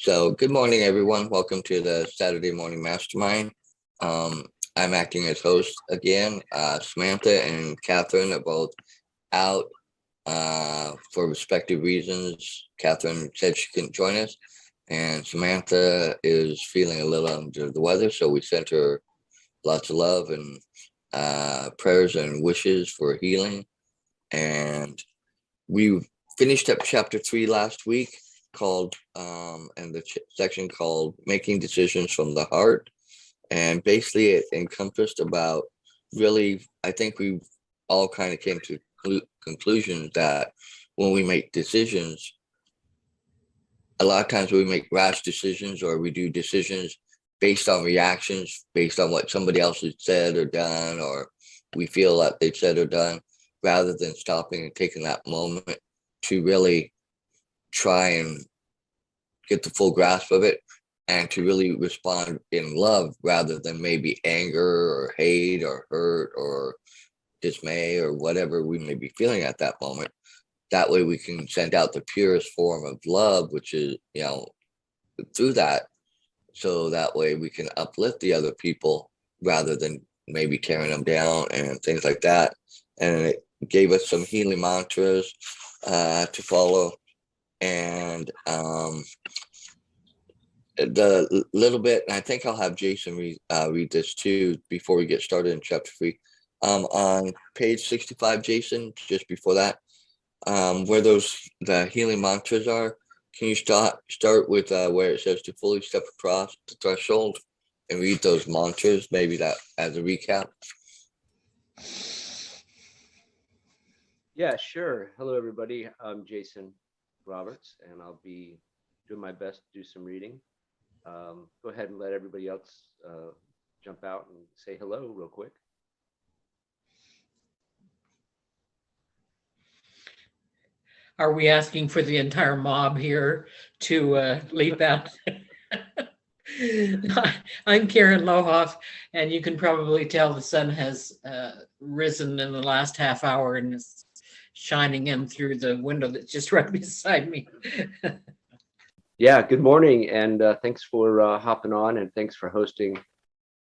So good morning, everyone. Welcome to the Saturday Morning Mastermind. I'm acting as host again. Samantha and Catherine are both out for respective reasons. Catherine said she couldn't join us, and Samantha is feeling a little under the weather, so we sent her lots of love and prayers and wishes for healing. And we finished up chapter 3 last week, called and the section called Making Decisions from the Heart. And basically it encompassed about, really, I think we all kind of came to conclusions that when we make decisions, a lot of times we make rash decisions, or we do decisions based on reactions, based on what somebody else has said or done, or we feel that they've said or done, rather than stopping and taking that moment to really try and get the full grasp of it, and to really respond in love rather than maybe anger or hate or hurt or dismay or whatever we may be feeling at that moment. That way we can send out the purest form of love, which is, through that. So that way we can uplift the other people rather than maybe tearing them down and things like that. And it gave us some healing mantras to follow. And the little bit, and I think I'll have Jason read this too before we get started in chapter 3. On page 65, Jason, just before that, where the healing mantras are, can you start with where it says to fully step across the threshold and read those mantras, maybe that as a recap? Yeah, sure. Hello, everybody. I'm Jason Roberts, and I'll be doing my best to do some reading. Go ahead and let everybody else jump out and say hello real quick. Are we asking for the entire mob here to leap out? I'm Karen Lohoff, and you can probably tell the sun has risen in the last half hour and is shining in through the window that's just right beside me. Yeah, good morning, and thanks for hopping on, and thanks for hosting,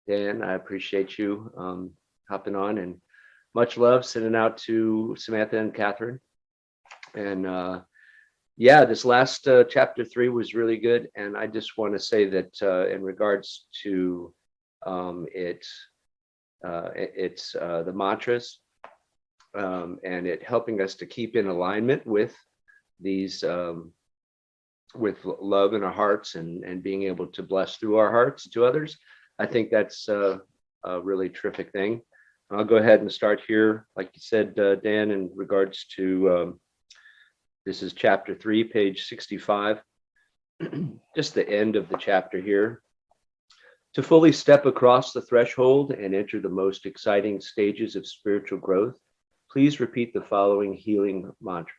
Dan. I appreciate you hopping on, and much love sending out to Samantha and Catherine. And yeah, this last chapter 3 was really good, and I just want to say that in regards to it's the mantras and it helping us to keep in alignment with these with love in our hearts and being able to bless through our hearts to others. I think that's a really terrific thing. I'll go ahead and start here, like you said, Dan, in regards to this is chapter 3, page 65, just the end of the chapter here. To fully step across the threshold and enter the most exciting stages of spiritual growth, please repeat the following healing mantra.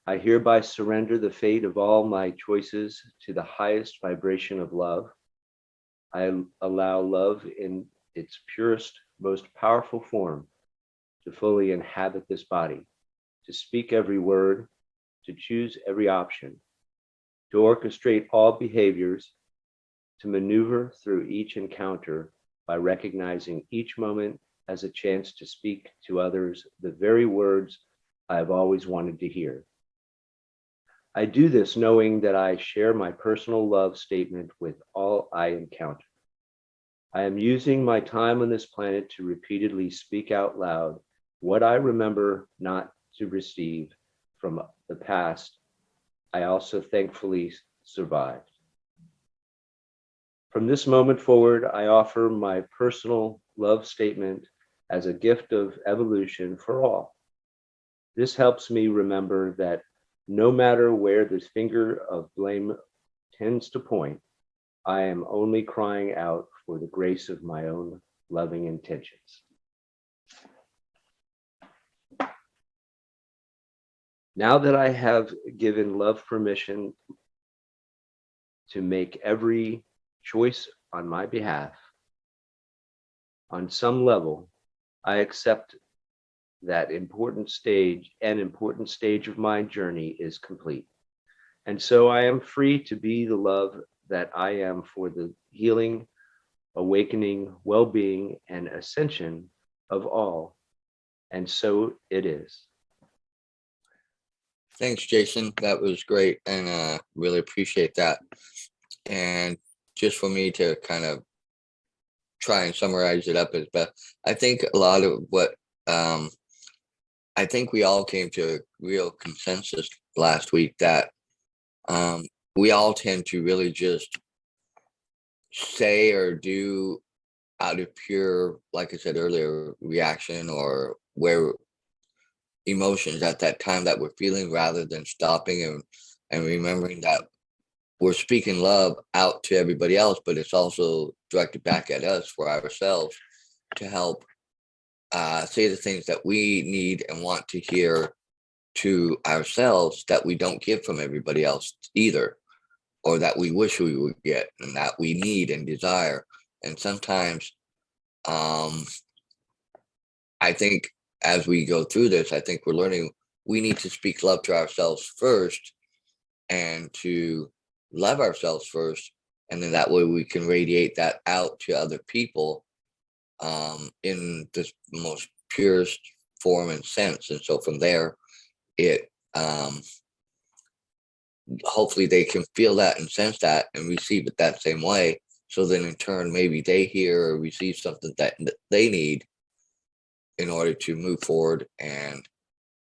I hereby surrender the fate of all my choices to the highest vibration of love. I allow love in its purest, most powerful form to fully inhabit this body, to speak every word, to choose every option, to orchestrate all behaviors, to maneuver through each encounter by recognizing each moment as a chance to speak to others the very words I have always wanted to hear. I do this knowing that I share my personal love statement with all I encounter. I am using my time on this planet to repeatedly speak out loud what I remember not to receive from the past. I also thankfully survived. From this moment forward, I offer my personal love statement as a gift of evolution for all. This helps me remember that no matter where the finger of blame tends to point, I am only crying out for the grace of my own loving intentions. Now that I have given love permission to make every choice on my behalf, on some level, I accept that important stage of my journey is complete, And so I am free to be the love that I am for the healing, awakening, well-being, and ascension of all. And so it is. Thanks, Jason. That was great, and really appreciate that. And just for me to kind of try and summarize it up as best, I think a lot of what I think we all came to a real consensus last week that we all tend to really just say or do out of pure, like I said earlier, reaction or where emotions at that time that we're feeling, rather than stopping and remembering that we're speaking love out to everybody else, but it's also directed back at us for ourselves to help say the things that we need and want to hear to ourselves that we don't get from everybody else either, or that we wish we would get and that we need and desire. And sometimes I think as we go through this, I think we're learning we need to speak love to ourselves first and to love ourselves first. And then that way we can radiate that out to other people in the most purest form and sense. And so from there, it hopefully they can feel that and sense that and receive it that same way. So then in turn, maybe they hear or receive something that they need in order to move forward and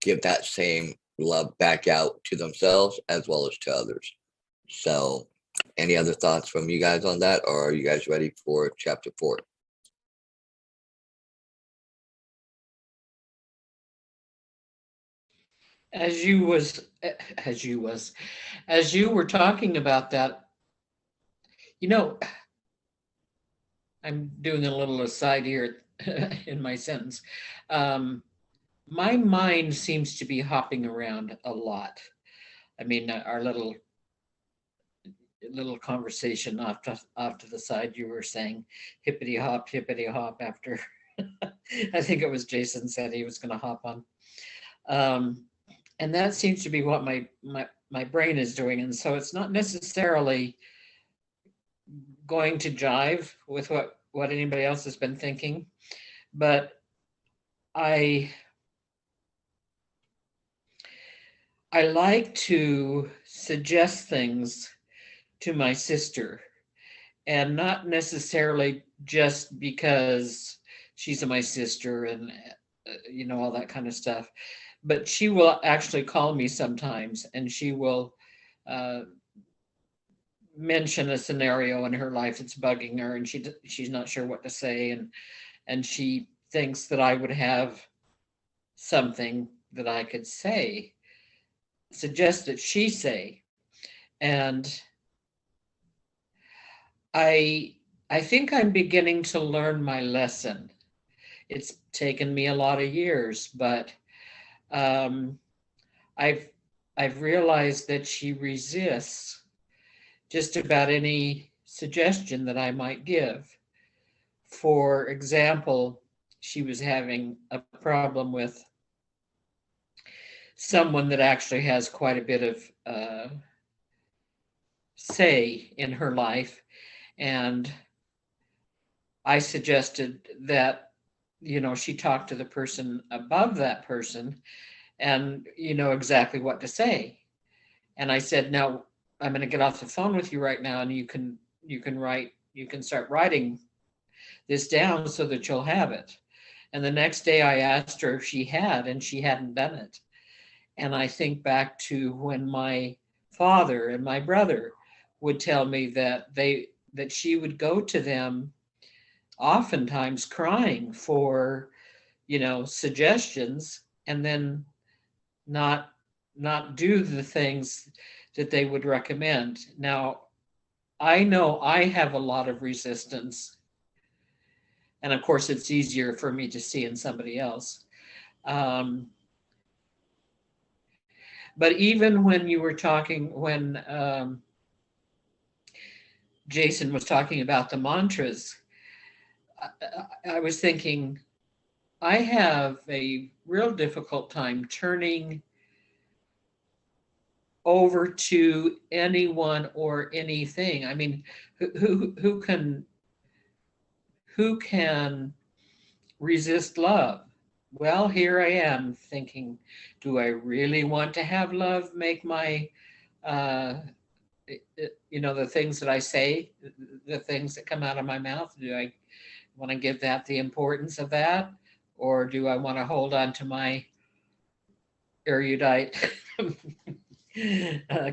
give that same love back out to themselves as well as to others. So any other thoughts from you guys on that, or are you guys ready for chapter 4? As you were talking about that, I'm doing a little aside here in my sentence. My mind seems to be hopping around a lot. I mean, our little conversation off to the side, you were saying hippity hop after I think it was Jason said he was going to hop on. And that seems to be what my brain is doing. And so it's not necessarily going to jive with what anybody else has been thinking. But I like to suggest things to my sister, and not necessarily just because she's my sister and all that kind of stuff, but she will actually call me sometimes and she will mention a scenario in her life that's bugging her, and she's not sure what to say, and she thinks that I would have something that I could suggest that she say. And I think I'm beginning to learn my lesson. It's taken me a lot of years, but I've realized that she resists just about any suggestion that I might give. For example, she was having a problem with someone that actually has quite a bit of say in her life, and I suggested that she talked to the person above that person and exactly what to say. And I said, now I'm going to get off the phone with you right now, and you can start writing this down so that you'll have it. And the next day I asked her if she had, and she hadn't done it. And I think back to when my father and my brother would tell me that she would go to them oftentimes crying for suggestions, and then not do the things that they would recommend. Now, I know I have a lot of resistance, and of course it's easier for me to see in somebody else. But even when you were talking, when Jason was talking about the mantras, I was thinking, I have a real difficult time turning over to anyone or anything. I mean, who can resist love? Well, here I am thinking, do I really want to have love make my uh, the things that I say, the things that come out of my mouth? Do I want to give that the importance of that, or do I want to hold on to my erudite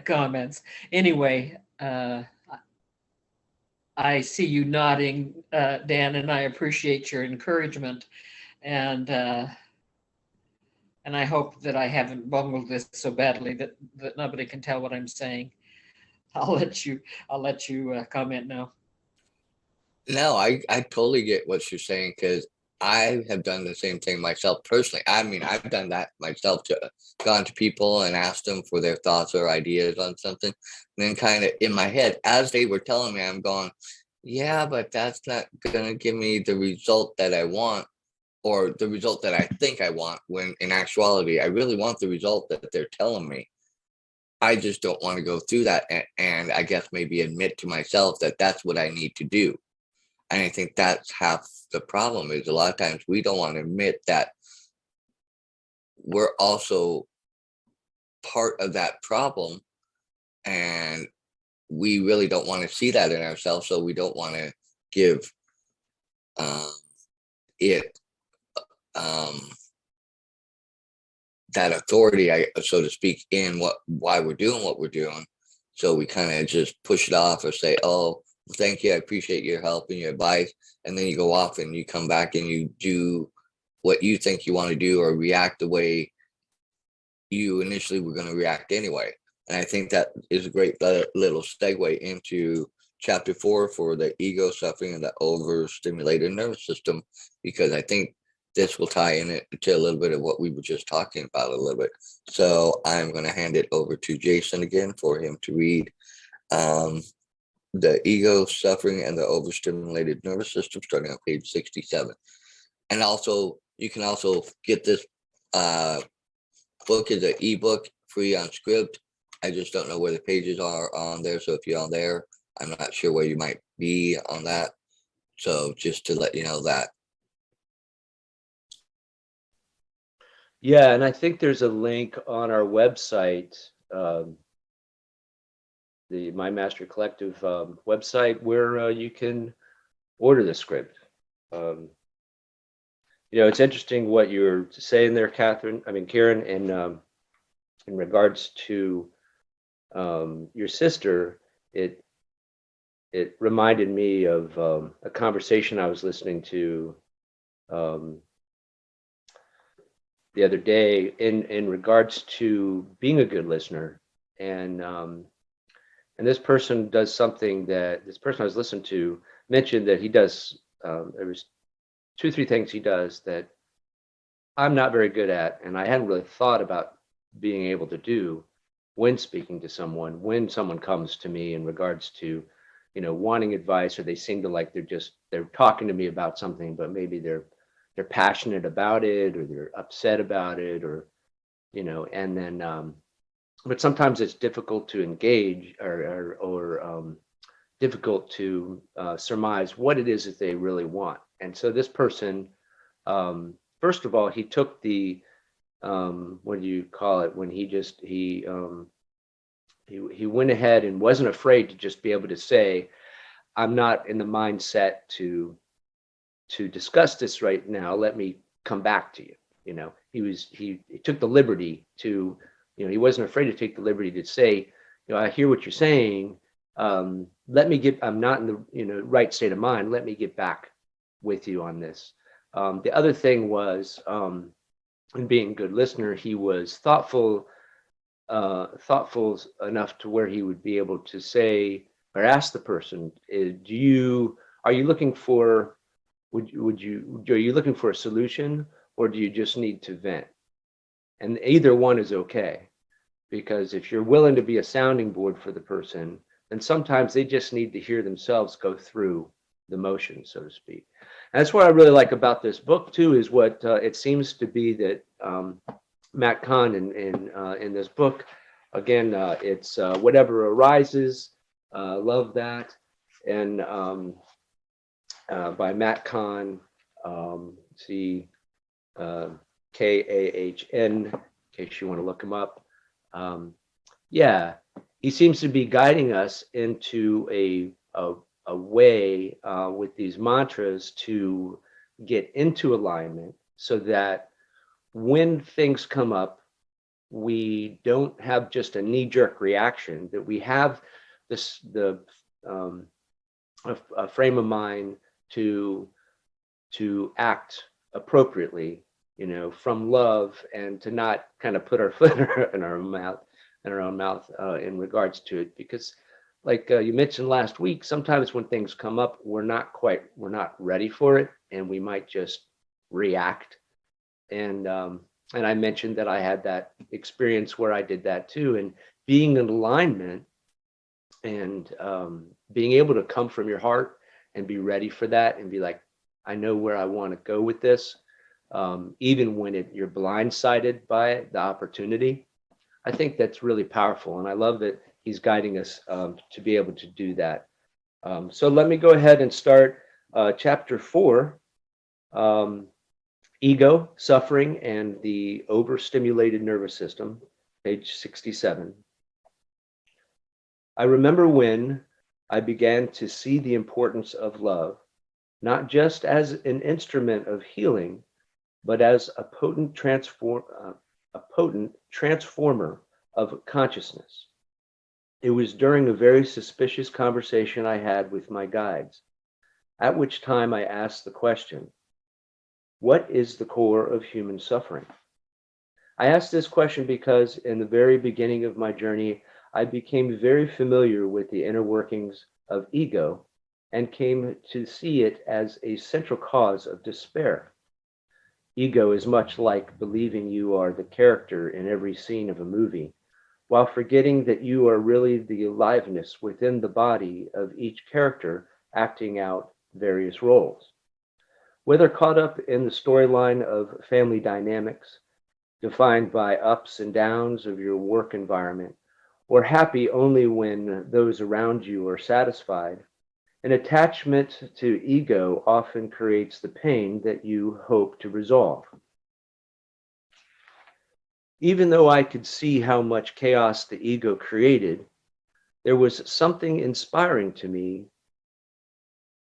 comments? Anyway, I see you nodding, Dan, and I appreciate your encouragement, and uh, and I hope that I haven't bungled this so badly that nobody can tell what I'm saying. I'll let you comment now. No, I totally get what you're saying because I have done the same thing myself personally. I mean, I've done that myself to gone to people and asked them for their thoughts or ideas on something. And then kind of in my head, as they were telling me, I'm going, yeah, but that's not gonna give me the result that I want or the result that I think I want, when in actuality, I really want the result that they're telling me. I just don't want to go through that and I guess maybe admit to myself that that's what I need to do. And I think that's half the problem is a lot of times we don't want to admit that we're also part of that problem. And we really don't want to see that in ourselves. So we don't want to give um, it um, that authority, so to speak, in why we're doing what we're doing. So we kind of just push it off or say, "Oh, thank you, I appreciate your help and your advice," and then you go off and you come back and you do what you think you want to do or react the way you initially were going to react anyway. And I think that is a great little segue into chapter 4 for the ego, suffering, and the overstimulated nervous system, because I think this will tie in it to a little bit of what we were just talking about a little bit. So I'm going to hand it over to Jason again for him to read the ego, suffering, and the overstimulated nervous system, starting on page 67. And also, you can also get this book as an ebook, free on Script. I just don't know where the pages are on there. So if you're on there, I'm not sure where you might be on that. So just to let you know that. Yeah, and I think there's a link on our website, the My Master Collective website, where you can order the script. It's interesting what you're saying there, Karen, and in regards to your sister, it reminded me of a conversation I was listening to the other day in regards to being a good listener, and this person does something that this person I was listening to mentioned that he does. There was 2-3 things he does that I'm not very good at, and I hadn't really thought about being able to do when speaking to someone, when someone comes to me in regards to, wanting advice, or they seem to like they're talking to me about something, but maybe they're passionate about it, or they're upset about it, or, and then, but sometimes it's difficult to engage or difficult to surmise what it is that they really want. And so this person, first of all, he took the what do you call it, when he went ahead and wasn't afraid to just be able to say, I'm not in the mindset to discuss this right now, let me come back to you. He took the liberty to, he wasn't afraid to take the liberty to say, I hear what you're saying, I'm not in the right state of mind, let me get back with you on this. The other thing was, in being a good listener, he was thoughtful enough to where he would be able to say or ask the person, are you looking for are you looking for a solution, or do you just need to vent? And either one is okay, because if you're willing to be a sounding board for the person, then sometimes they just need to hear themselves go through the motion, so to speak. And that's what I really like about this book too, is what it seems to be that Matt Kahn in this book again, it's Whatever Arises. Love that. And by Matt Kahn, see Kahn, in case you want to look him up. Yeah, he seems to be guiding us into a way with these mantras to get into alignment so that when things come up, we don't have just a knee-jerk reaction, that we have a frame of mind to act appropriately, from love, and to not kind of put our foot in our own mouth in regards to it. Because like you mentioned last week, sometimes when things come up, we're not ready for it, and we might just react. And I mentioned that I had that experience where I did that too. And being in alignment and being able to come from your heart and be ready for that and be like, I know where I want to go with this, even when you're blindsided by the opportunity. I think that's really powerful, and I love that he's guiding us to be able to do that. So let me go ahead and start chapter 4, Ego, Suffering, and the Overstimulated Nervous System, page 67. I remember when I began to see the importance of love, not just as an instrument of healing, but as a potent transformer of consciousness. It was during a very suspicious conversation I had with my guides, at which time I asked the question, what is the core of human suffering? I asked this question because in the very beginning of my journey, I became very familiar with the inner workings of ego and came to see it as a central cause of despair. Ego is much like believing you are the character in every scene of a movie, while forgetting that you are really the aliveness within the body of each character acting out various roles. Whether caught up in the storyline of family dynamics, defined by ups and downs of your work environment, or happy only when those around you are satisfied, an attachment to ego often creates the pain that you hope to resolve. Even though I could see how much chaos the ego created, there was something inspiring to me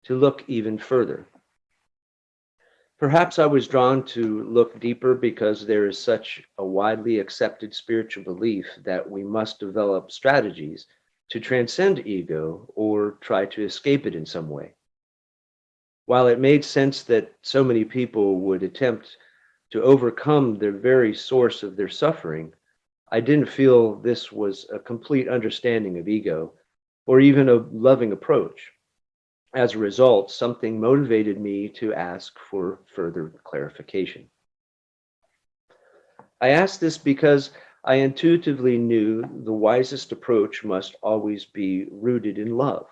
to look even further. Perhaps I was drawn to look deeper because there is such a widely accepted spiritual belief that we must develop strategies to transcend ego or try to escape it in some way. While it made sense that so many people would attempt to overcome the very source of their suffering, I didn't feel this was a complete understanding of ego or even a loving approach. As a result, something motivated me to ask for further clarification. I asked this because I intuitively knew the wisest approach must always be rooted in love.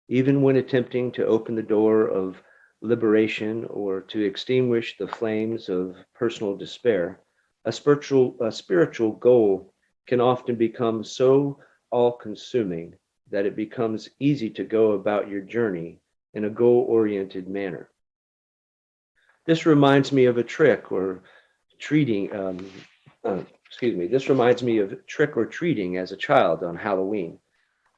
Even when attempting to open the door of liberation or to extinguish the flames of personal despair, a spiritual goal can often become so all-consuming that it becomes easy to go about your journey in a goal-oriented manner. This reminds me of a trick or treating. This reminds me of trick or treating as a child on Halloween.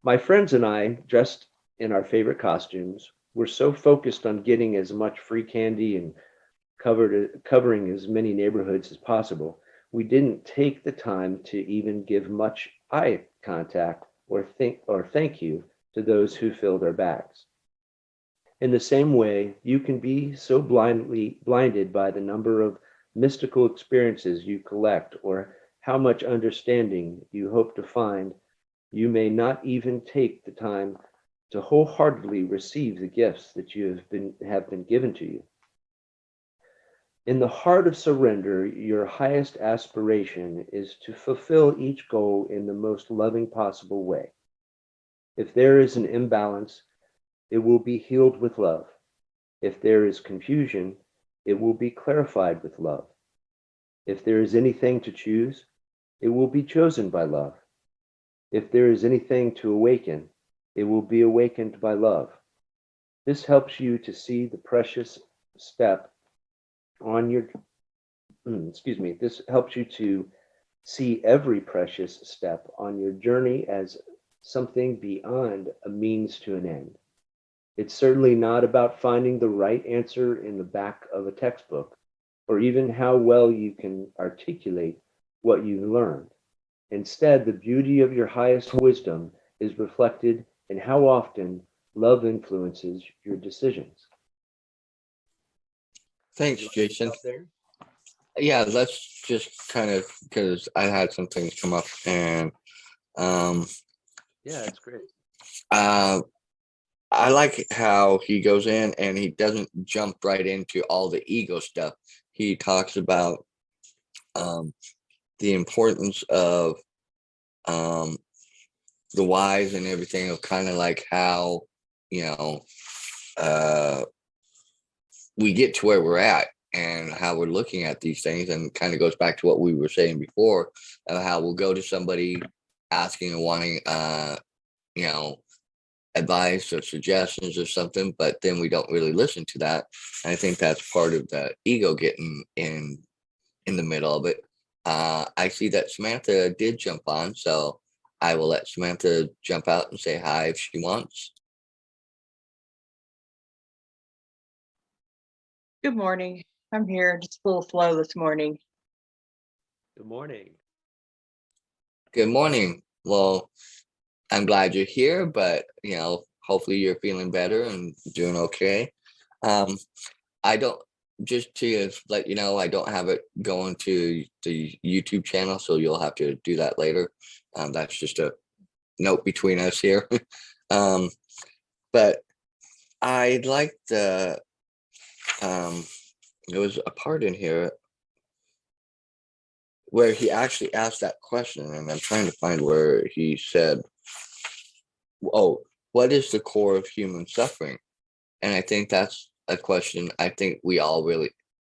My friends and I, dressed in our favorite costumes, were so focused on getting as much free candy and covering as many neighborhoods as possible, we didn't take the time to even give much eye contact or thank you to those who filled our bags. In the same way, you can be so blinded by the number of mystical experiences you collect or how much understanding you hope to find, you may not even take the time to wholeheartedly receive the gifts that have been given to you. In the heart of surrender, your highest aspiration is to fulfill each goal in the most loving possible way. If there is an imbalance, it will be healed with love. If there is confusion, it will be clarified with love. If there is anything to choose, it will be chosen by love. If there is anything to awaken, it will be awakened by love. This helps you to see the precious step on your, this helps you to see every precious step on your journey as something beyond a means to an end. It's certainly not about finding the right answer in the back of a textbook, or even how well you can articulate what you've learned. Instead, the beauty of your highest wisdom is reflected in how often love influences your decisions. Thanks, Jason. Yeah, let's just kind of, because I had some things come up, and yeah, that's great. I like how he goes in and he doesn't jump right into all the ego stuff. He talks about the importance of the whys and everything, of kind of like how, you know, we get to where we're at and how we're looking at these things, and kind of goes back to what we were saying before of how we'll go to somebody asking and wanting, you know, advice or suggestions or something, but then we don't really listen to that. And I think that's part of the ego getting in the middle of it. I see that Samantha did jump on, so I will let Samantha jump out and say hi if she wants. Good morning. I'm here, just a little slow this morning. Good morning. Good morning. Well, I'm glad you're here, but you know, hopefully you're feeling better and doing okay. I don't, just to let you know, I don't have it going to the YouTube channel, so you'll have to do that later. That's just a note between us here. But I like the, there was a part in here where he actually asked that question, and I'm trying to find where he said, oh, what is the core of human suffering? And I think that's a question I think we all really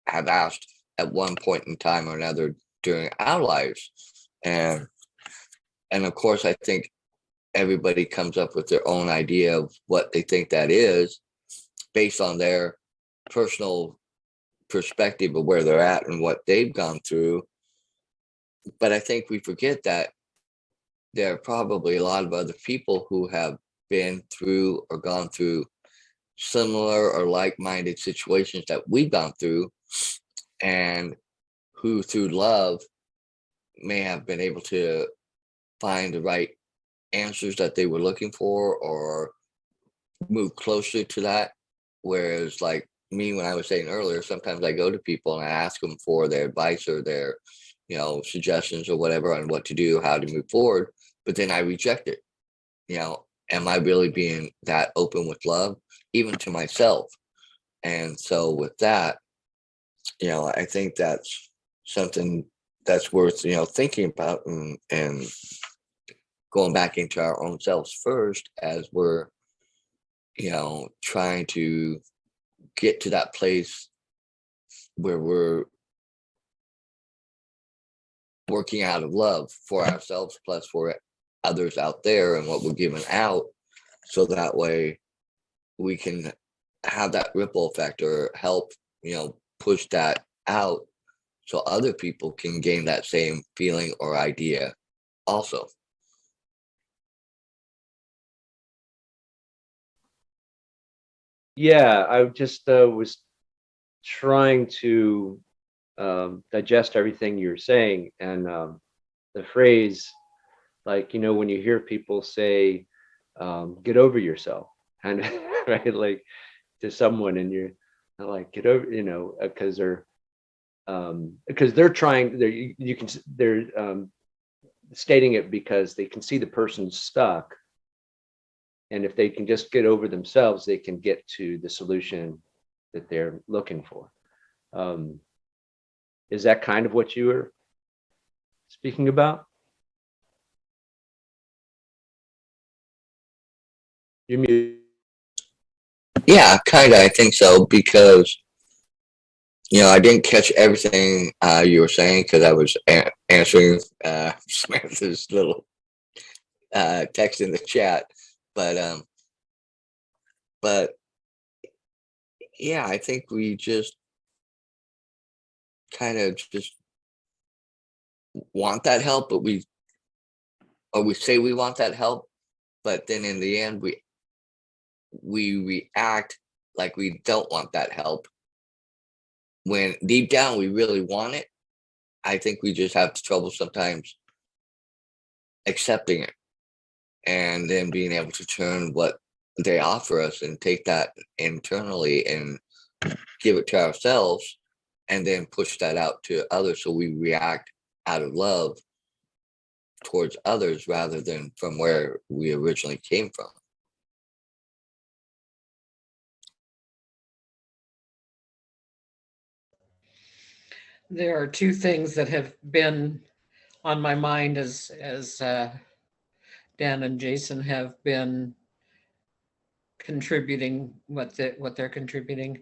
have asked at one point in time or another during our lives. And of course, I think everybody comes up with their own idea of what they think that is based on their personal perspective of where they're at and what they've gone through. But I think we forget that there are probably a lot of other people who have been through or gone through similar or like-minded situations that we've gone through, and who through love may have been able to find the right answers that they were looking for or move closer to that. Whereas like me, when I was saying earlier, sometimes I go to people and I ask them for their advice or their, you know, suggestions or whatever on what to do, how to move forward, but then I reject it. You know, am I really being that open with love, even to myself? And so with that, you know, I think that's something that's worth, you know, thinking about, and going back into our own selves first as we're, you know, trying to get to that place where we're working out of love for ourselves plus for others out there and what we're giving out, so that way we can have that ripple effect or help, you know, push that out so other people can gain that same feeling or idea also. Yeah, I just was trying to digest everything you're saying, and the phrase, like, you know, when you hear people say, get over yourself, and right, like to someone, and you're like, get over, you know, because they're trying, they're stating it because they can see the person's stuck, and if they can just get over themselves, they can get to the solution that they're looking for. Is that kind of what you were speaking about? You mean? Yeah, kind of. I think so, because I didn't catch everything you were saying because I was answering Samantha's little text in the chat, but yeah, I think we just kind of just want that help, but we say we want that help, but then in the end we react like we don't want that help when deep down we really want it. I think we just have trouble sometimes accepting it and then being able to turn what they offer us and take that internally and give it to ourselves and then push that out to others, so we react out of love towards others rather than from where we originally came from. There are two things that have been on my mind as Dan and Jason have been contributing what they're contributing.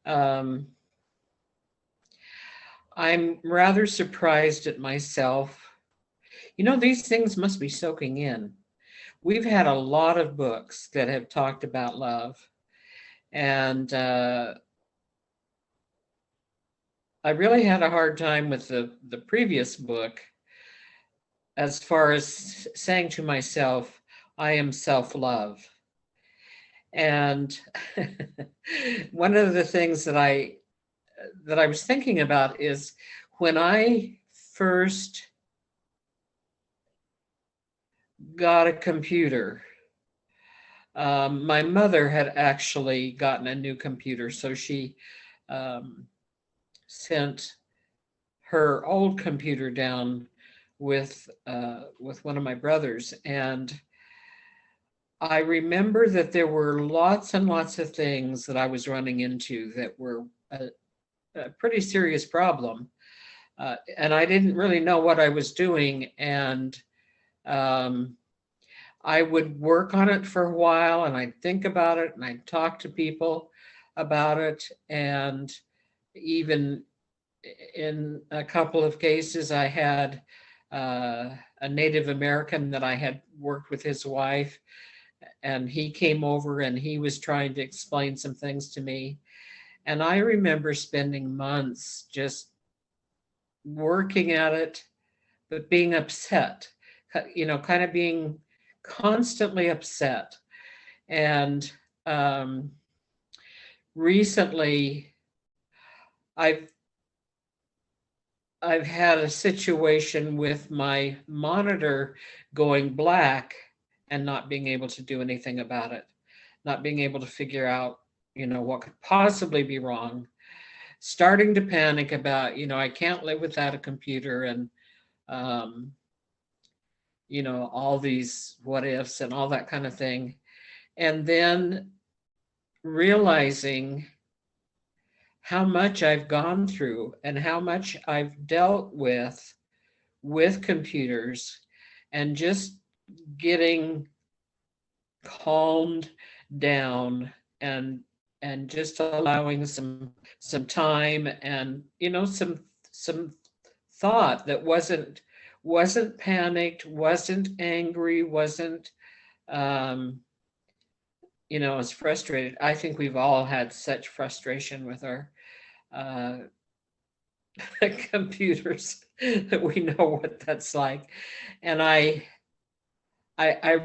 I'm rather surprised at myself. These things must be soaking in. We've had a lot of books that have talked about love, and I really had a hard time with the previous book as far as saying to myself, I am self-love. And one of the things that I was thinking about is when I first got a computer, my mother had actually gotten a new computer, so she sent her old computer down with one of my brothers, and I remember that there were lots and lots of things that I was running into that were a pretty serious problem, and I didn't really know what I was doing, and I would work on it for a while, and I'd think about it, and I'd talk to people about it, and even in a couple of cases, I had a Native American that I had worked with his wife, and he came over and he was trying to explain some things to me. And I remember spending months just working at it, but being upset, kind of being constantly upset. And recently, I've had a situation with my monitor going black and not being able to do anything about it, not being able to figure out, what could possibly be wrong, starting to panic about, I can't live without a computer, and, all these what ifs and all that kind of thing. And then realizing how much I've gone through and how much I've dealt with computers, and just getting calmed down and just allowing some time, and some thought that wasn't panicked, wasn't angry, wasn't was frustrated. I think we've all had such frustration with our computers that we know what that's like. And I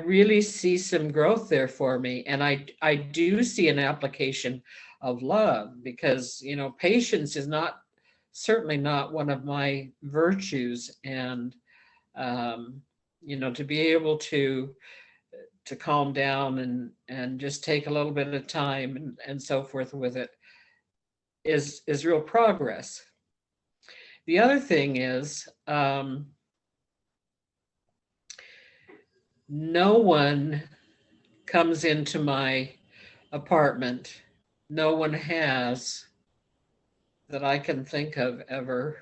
really see some growth there for me. And I do see an application of love, because, patience is certainly not one of my virtues. And, to be able to calm down and just take a little bit of time and so forth with it is real progress. The other thing is, no one comes into my apartment, no one has, that I can think of ever,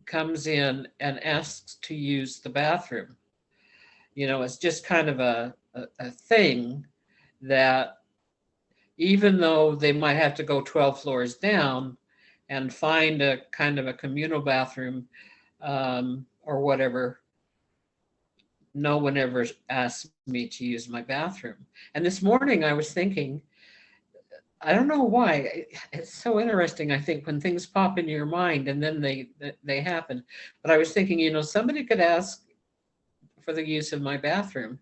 comes in and asks to use the bathroom. It's just kind of a thing that, even though they might have to go 12 floors down and find a kind of a communal bathroom, or whatever, no one ever asked me to use my bathroom. And this morning I was thinking, I don't know why. It's so interesting, I think, when things pop into your mind and then they happen. But I was thinking, somebody could ask for the use of my bathroom.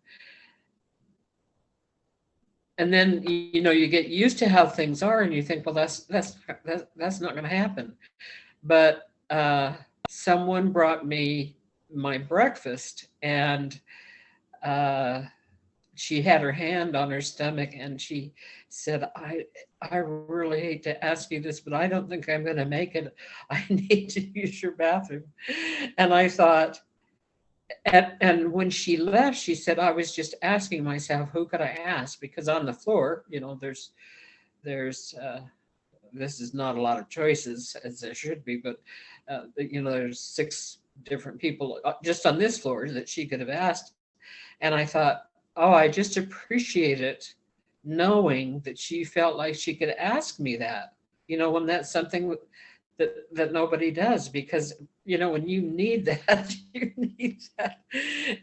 And then you get used to how things are, and you think, well, that's not going to happen. But someone brought me my breakfast, and she had her hand on her stomach, and she said, I really hate to ask you this, but I don't think I'm going to make it. I need to use your bathroom. And I thought, and when she left, she said, I was just asking myself, who could I ask? Because on the floor, there's this is not a lot of choices as there should be, but there's 6 different people just on this floor that she could have asked. And I thought, oh, I just appreciate it, knowing that she felt like she could ask me that, when that's something that nobody does, because when you need that, you need that.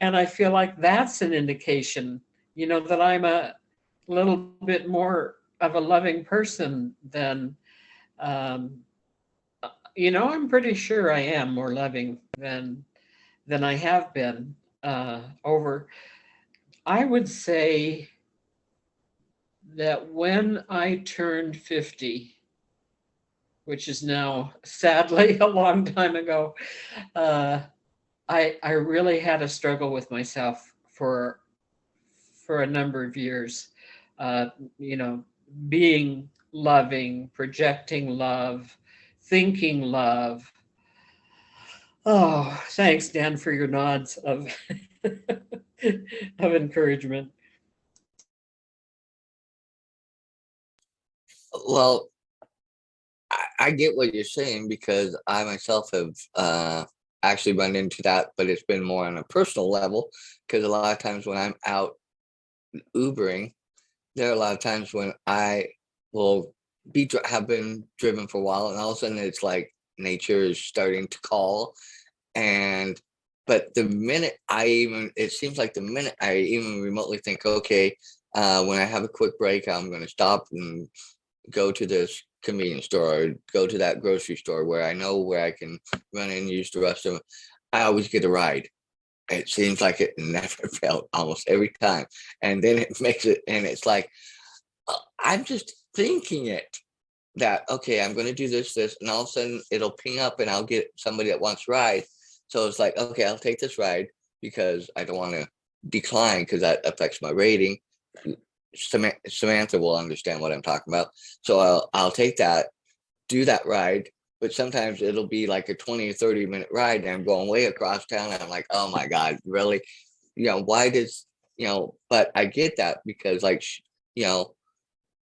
And I feel like that's an indication, that I'm a little bit more of a loving person than, I'm pretty sure I am more loving than I have been over. I would say that when I turned 50, which is now sadly a long time ago, I really had a struggle with myself for a number of years. Being loving, projecting love, thinking love. Oh, thanks, Dan, for your nods of of encouragement. Well, I get what you're saying, because I myself have actually run into that, but it's been more on a personal level, because a lot of times when I'm out Ubering, there are a lot of times when I will have been driven for a while, and all of a sudden it's like nature is starting to call. But it seems like the minute I even remotely think, okay, when I have a quick break, I'm going to stop and go to this convenience store or go to that grocery store where I know where I can run in and use the restroom, I always get a ride. It seems like it never failed almost every time. And then it makes it, and it's like, I'm just thinking it that, okay, I'm going to do this, and all of a sudden it'll ping up and I'll get somebody that wants to ride. So it's like, okay, I'll take this ride because I don't want to decline, because that affects my rating. Samantha will understand what I'm talking about. So I'll take that, do that ride, but sometimes it'll be like a 20 or 30-minute ride, and I'm going way across town, and I'm like, oh my God, really? Why does, but I get that, because like,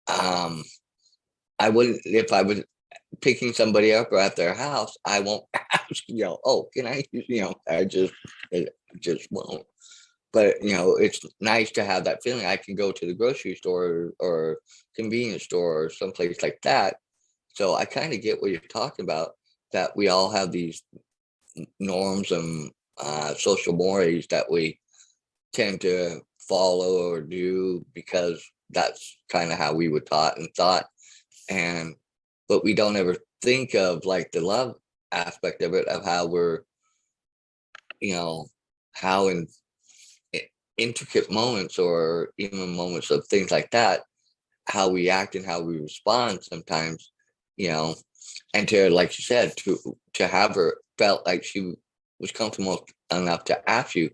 I wouldn't, if I was picking somebody up or at their house, I won't ask, oh, can I, I just won't. But, it's nice to have that feeling. I can go to the grocery store or convenience store or someplace like that. So I kind of get what you're talking about, that we all have these norms and social mores that we tend to follow or do because that's kind of how we were taught and thought. But we don't ever think of like the love aspect of it, of how we're, how in intricate moments or even moments of things like that, how we act and how we respond sometimes, and to, like you said, to have her felt like she was comfortable enough to ask you,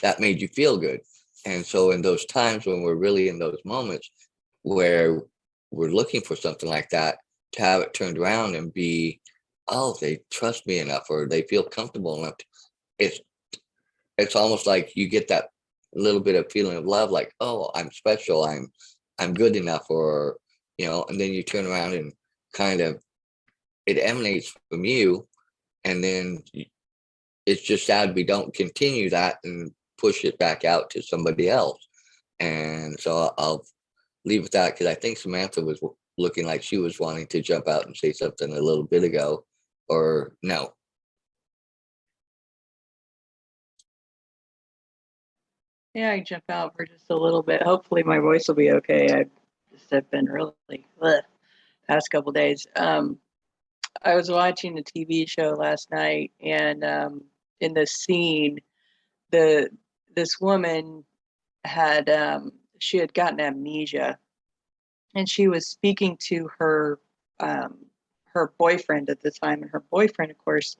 that made you feel good. And so in those times when we're really in those moments where we're looking for something like that, to have it turned around and be, oh, they trust me enough, or they feel comfortable enough, it's almost like you get that little bit of feeling of love, like, oh, I'm special, I'm good enough, or and then you turn around and kind of it emanates from you, and then it's just sad we don't continue that and push it back out to somebody else. And so leave with that because I think Samantha was looking like she was wanting to jump out and say something a little bit ago, or no. Yeah, I jump out for just a little bit. Hopefully my voice will be okay. I just have been really past couple days. I was watching a TV show last night, and in the scene, this woman had she had gotten amnesia, and she was speaking to her boyfriend at the time, and her boyfriend, of course,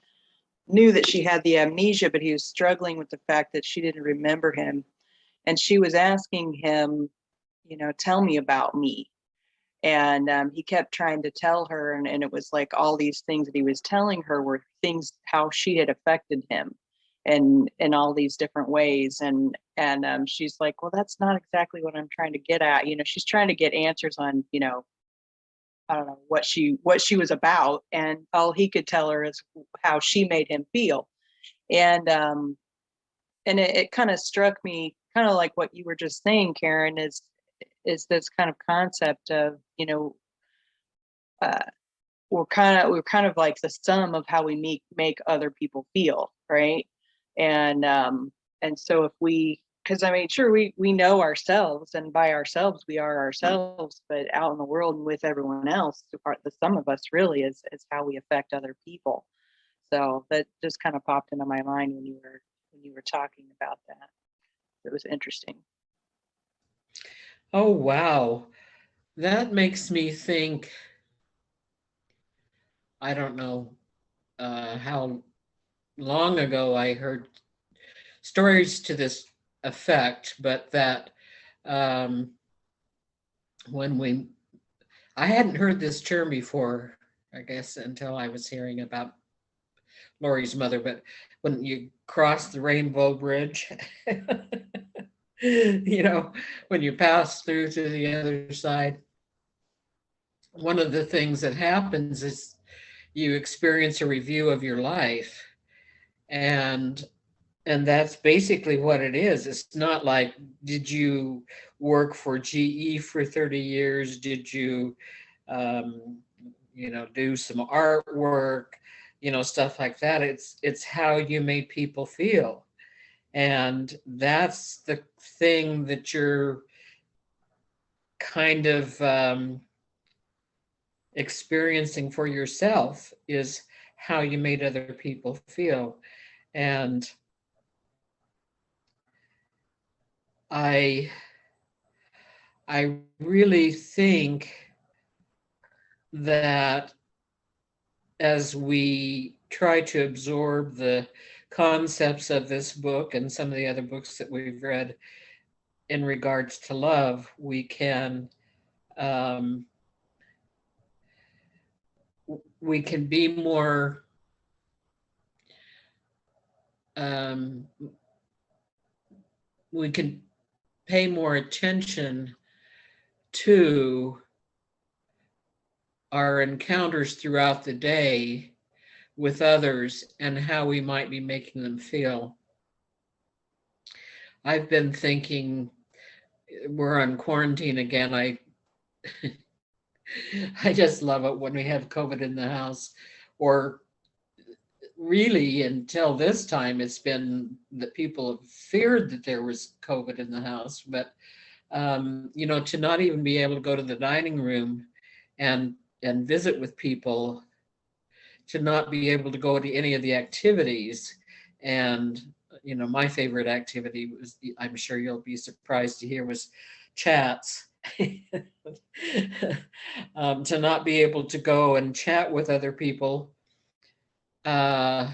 knew that she had the amnesia, but he was struggling with the fact that she didn't remember him. And she was asking him, tell me about me. And he kept trying to tell her, and it was like all these things that he was telling her were things how she had affected him, and in all these different ways. And she's like, well, that's not exactly what I'm trying to get at. She's trying to get answers on, I don't know what she was about, and all he could tell her is how she made him feel. And it kind of struck me, kind of like what you were just saying, Karen, is this kind of concept of, we're kind of like the sum of how we make other people feel, right? And so if we, because I mean, sure, we know ourselves, and by ourselves we are ourselves, but out in the world and with everyone else, the sum of us really is how we affect other people. So that just kind of popped into my mind when you were talking about that. It was interesting. Oh, wow. That makes me think, I don't know how long ago I heard stories to this effect, but that um, I hadn't heard this term before, I guess, until I was hearing about Lori's mother, but when you cross the Rainbow Bridge, when you pass through to the other side, one of the things that happens is you experience a review of your life, and that's basically what it is. It's not like, did you work for GE for 30 years? Did you do some artwork, stuff like that. It's how you made people feel, and that's the thing that you're kind of experiencing for yourself, is how you made other people feel. And I really think that as we try to absorb the concepts of this book and some of the other books that we've read in regards to love, we can be more we can pay more attention to our encounters throughout the day with others and how we might be making them feel. I've been thinking, we're on quarantine again. I just love it when we have COVID in the house, or really until this time, it's been that people have feared that there was COVID in the house, but to not even be able to go to the dining room and visit with people, to not be able to go to any of the activities. And my favorite activity was, I'm sure you'll be surprised to hear, was chats. To not be able to go and chat with other people. All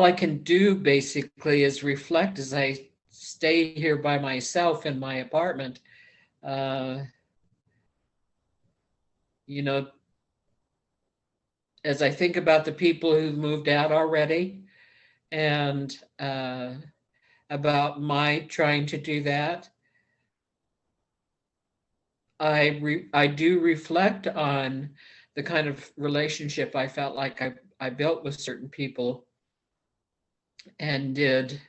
I can do basically is reflect as I stay here by myself in my apartment. As I think about the people who've moved out already, and about my trying to do that, I do reflect on the kind of relationship I felt like I built with certain people, and did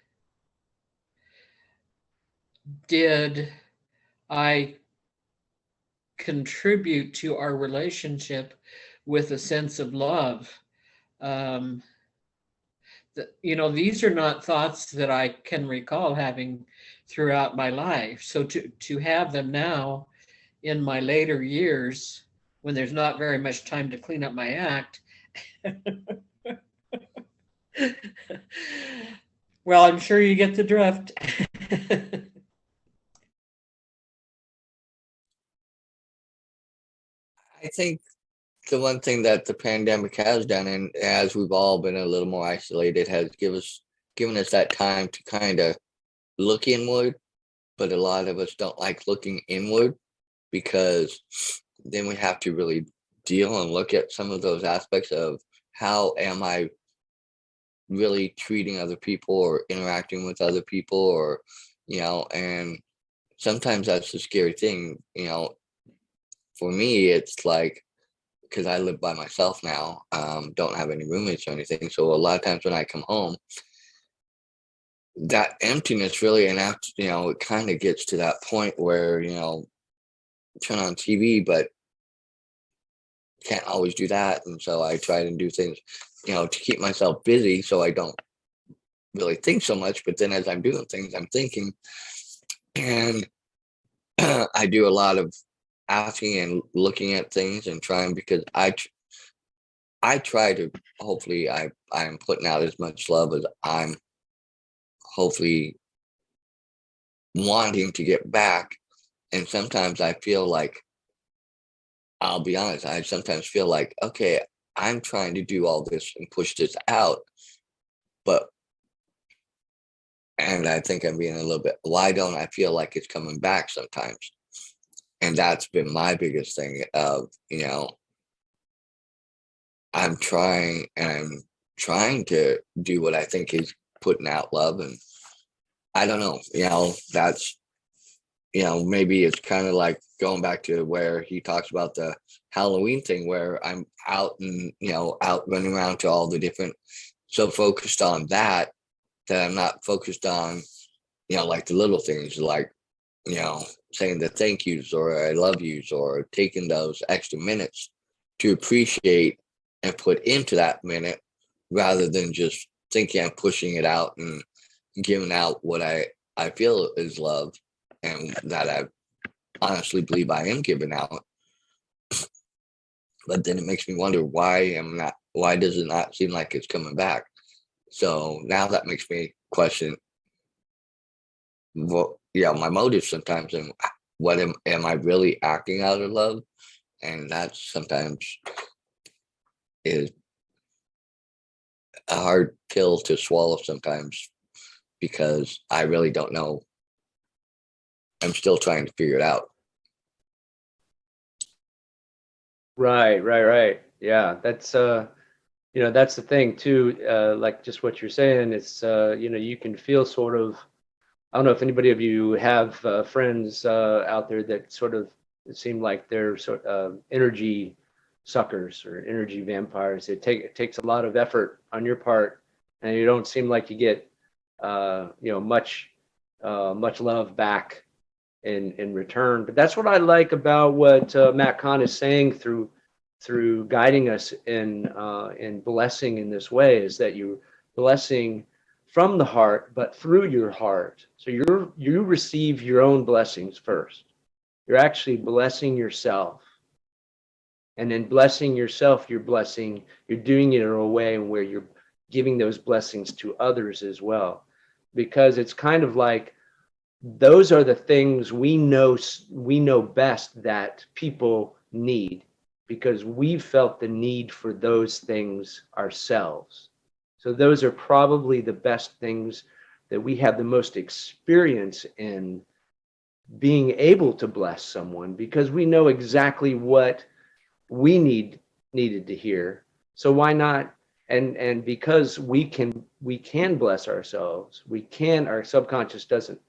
did I contribute to our relationship with a sense of love? Um, these are not thoughts that I can recall having throughout my life. So to have them now in my later years, when there's not very much time to clean up my act, well, I'm sure you get the drift. I think the one thing that the pandemic has done, and as we've all been a little more isolated, has given us that time to kind of look inward. But a lot of us don't like looking inward, because then we have to really deal and look at some of those aspects of how am I really treating other people or interacting with other people, or and sometimes that's the scary thing. For me, it's like, because I live by myself now, don't have any roommates or anything, so a lot of times when I come home, that emptiness really, and after, it kind of gets to that point where turn on TV, but can't always do that. And so I try to do things, to keep myself busy so I don't really think so much. But then as I'm doing things, I'm thinking, and I do a lot of asking and looking at things and trying, because I try to, hopefully I'm putting out as much love as I'm hopefully wanting to get back. And sometimes I feel like, I'll be honest, I sometimes feel like, okay, I'm trying to do all this and push this out, and I think I'm being a little bit, why don't I feel like it's coming back sometimes? And that's been my biggest thing of, I'm trying to do what I think is putting out love. And I don't know, that's, maybe it's kind of like going back to where he talks about the Halloween thing, where I'm out and, out running around to all the different, so focused on that I'm not focused on, like the little things, like, saying the thank yous or I love yous, or taking those extra minutes to appreciate and put into that minute, rather than just thinking I'm pushing it out and giving out what I feel is love, and that I honestly believe I am giving out. But then it makes me wonder, why does it not seem like it's coming back? So now that makes me question, well, my motives sometimes, and what am I really acting out of love? And that sometimes is a hard pill to swallow sometimes, because I really don't know. I'm still trying to figure it out. Right. Yeah, that's that's the thing too. Like just what you're saying, it's you can feel sort of. I don't know if anybody of you have friends out there that sort of seem like they're sort of energy suckers or energy vampires. It takes a lot of effort on your part, and you don't seem like you get much love back in return. But that's what I like about what Matt Kahn is saying through guiding us in blessing in this way, is that you blessing from the heart, but through your heart. So you receive your own blessings first. You're actually blessing yourself. And in blessing yourself, you're doing it in a way where you're giving those blessings to others as well. Because it's kind of like, those are the things we know best that people need, because we've felt the need for those things ourselves. So those are probably the best things that we have the most experience in being able to bless someone, because we know exactly what we needed to hear. So why not? And because we can bless ourselves, our subconscious doesn't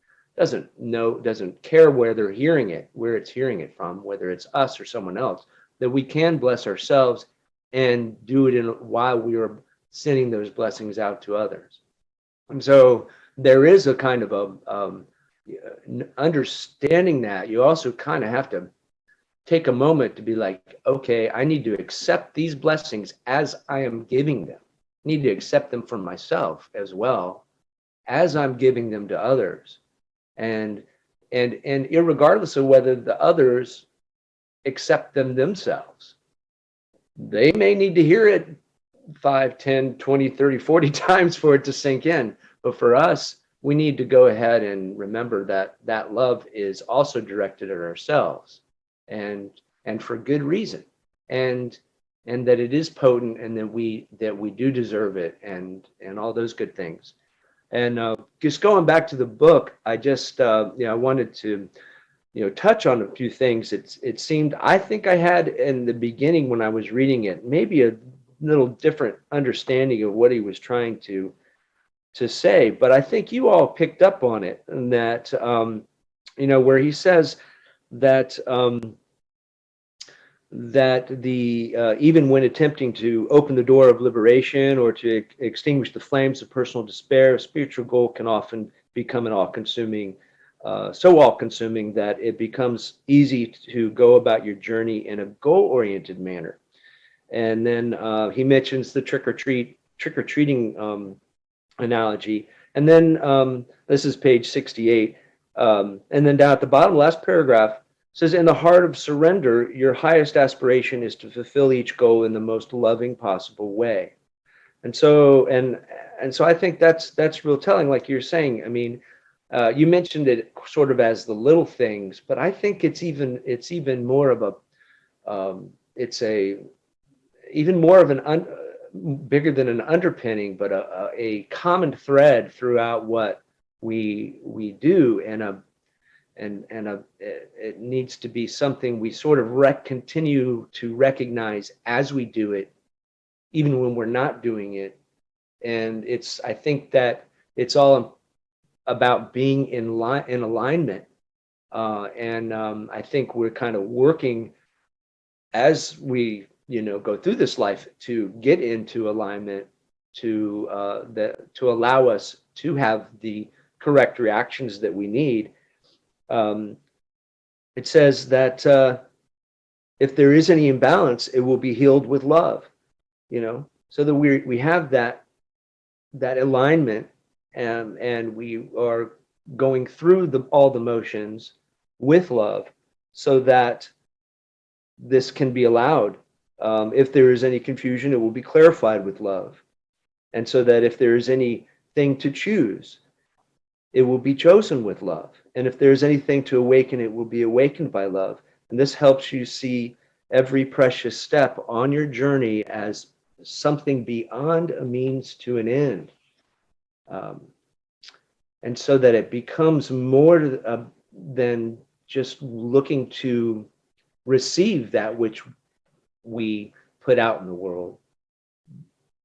care where they're hearing it, where it's hearing it from, whether it's us or someone else, that we can bless ourselves and do it while we are sending those blessings out to others. And so there is a kind of understanding that, you also kind of have to take a moment to be like, okay, I need to accept these blessings as I am giving them. I need to accept them for myself as well as I'm giving them to others. And irregardless of whether the others accept them themselves, they may need to hear it 5, 10, 20, 30, 40 times for it to sink in. But for us, we need to go ahead and remember that that love is also directed at ourselves, and for good reason, and that it is potent, and that we do deserve it, and all those good things. And just going back to the book, I just I wanted to touch on a few things. It seemed, I think I had in the beginning when I was reading it, maybe a little different understanding of what he was trying to say, but I think you all picked up on it, and that where he says that that the even when attempting to open the door of liberation or to extinguish the flames of personal despair, a spiritual goal can often become an all-consuming, so all-consuming that it becomes easy to go about your journey in a goal-oriented manner. And then he mentions the trick-or-treating analogy. And then this is page 68. And then down at the bottom, last paragraph, says, in the heart of surrender, your highest aspiration is to fulfill each goal in the most loving possible way. And so, so I think that's real telling, like you're saying. I mean, you mentioned it sort of as the little things, but I think it's even more of a, even more of an bigger than an underpinning, but a common thread throughout what we do, and it needs to be something we sort of continue to recognize as we do it, even when we're not doing it. And I think that it's all about being in alignment. I think we're kind of working as we go through this life to get into alignment, to allow us to have the correct reactions that we need. It says that if there is any imbalance, it will be healed with love, so that we have that alignment, and we are going through all the motions with love, so that this can be allowed. If there is any confusion, it will be clarified with love. And so that if there is anything to choose, it will be chosen with love. And if there's anything to awaken, it will be awakened by love. And this helps you see every precious step on your journey as something beyond a means to an end. And so that it becomes more than just looking to receive that which we put out in the world.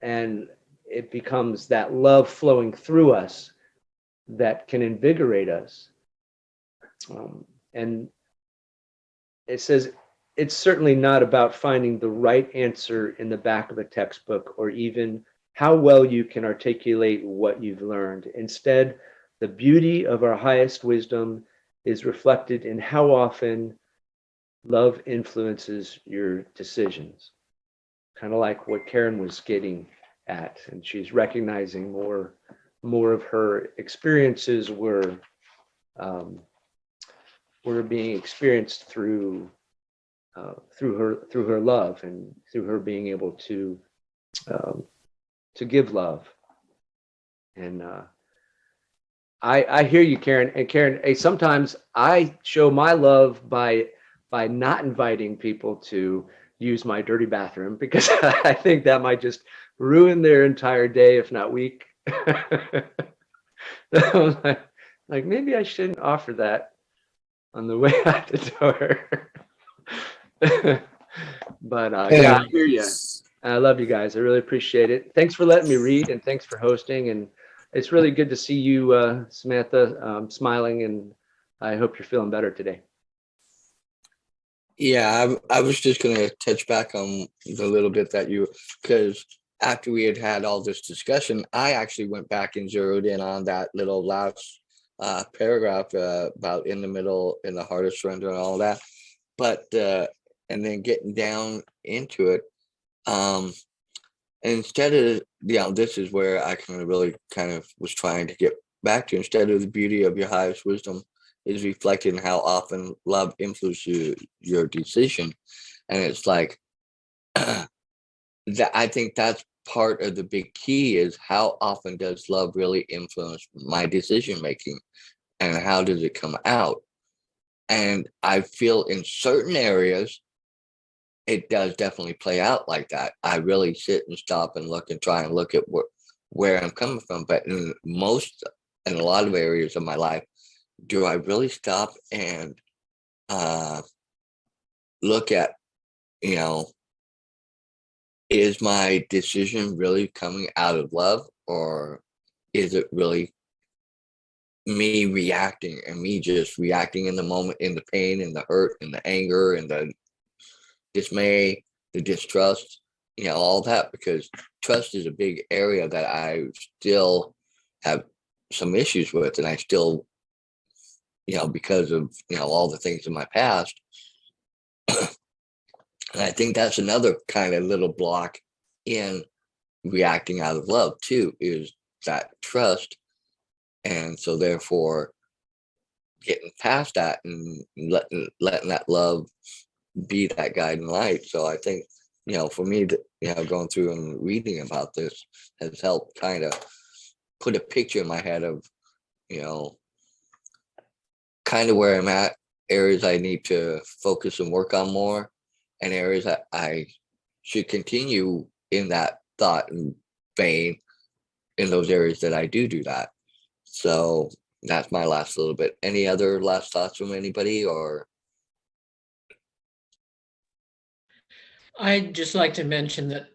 And it becomes that love flowing through us that can invigorate us. And it says it's certainly not about finding the right answer in the back of a textbook, or even how well you can articulate what you've learned. Instead, the beauty of our highest wisdom is reflected in how often love influences your decisions. Kind of like what Karen was getting at, and she's recognizing more of her experiences were being experienced through her love, and through her being able to give love. And I hear you, Karen. And Karen, sometimes I show my love by not inviting people to use my dirty bathroom, because I think that might just ruin their entire day, if not week. like maybe I shouldn't offer that on the way out the door. But yeah, I hear you. I love you guys. I really appreciate it. Thanks for letting me read, and thanks for hosting. And it's really good to see you, Samantha, smiling, and I hope you're feeling better today. Yeah, I was just going to touch back on the little bit that because after we had all this discussion, I actually went back and zeroed in on that little last paragraph about in the middle, in the heart of surrender and all that. But and then getting down into it, instead of, this is where I kind of really kind of was trying to get back to, instead of the beauty of your highest wisdom is reflected in how often love influences your decision. And it's like, that I think that's part of the big key, is how often does love really influence my decision making, and how does it come out? And I feel in certain areas it does definitely play out like that. I really sit and stop and look and try and look at where I'm coming from. But in a lot of areas of my life, do I really stop and look at, is my decision really coming out of love, or is it really me reacting, and me just reacting in the moment, in the pain and the hurt and the anger and the dismay, the distrust, all that? Because trust is a big area that I still have some issues with, and I still, because of, all the things in my past. And I think that's another kind of little block in reacting out of love too, is that trust. And so therefore getting past that and letting that love be that guiding light. So I think, for me to, going through and reading about this has helped kind of put a picture in my head of, kind of where I'm at, areas I need to focus and work on more, and areas that I should continue in that thought and vein in those areas that I do that. So that's my last little bit. Any other last thoughts from anybody? Or I'd just like to mention that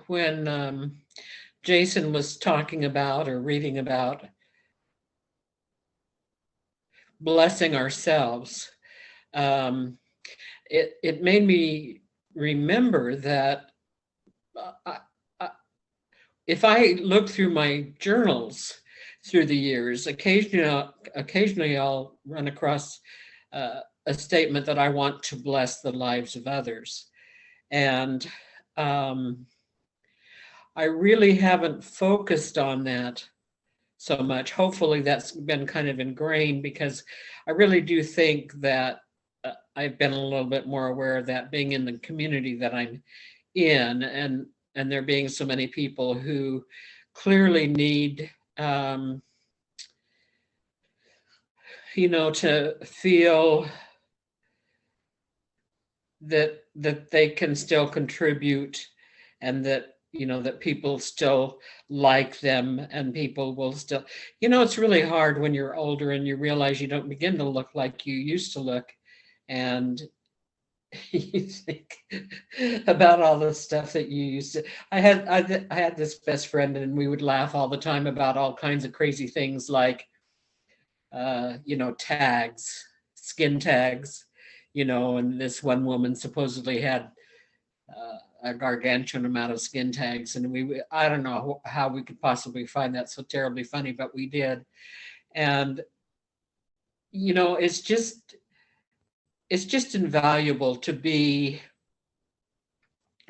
when Jason was talking about or reading about blessing ourselves, it made me remember that if I look through my journals through the years, occasionally I'll run across a statement that I want to bless the lives of others. And I really haven't focused on that so much. Hopefully that's been kind of ingrained, because I really do think that I've been a little bit more aware of that, being in the community that I'm in, and there being so many people who clearly need to feel that they can still contribute, and that that people still like them, and people will still, it's really hard when you're older and you realize you don't begin to look like you used to look, and you think about all the stuff that you used to. I had this best friend, and we would laugh all the time about all kinds of crazy things, like tags, skin tags, and this one woman supposedly had a gargantuan amount of skin tags, and I don't know how we could possibly find that so terribly funny, but we did. And it's just invaluable to be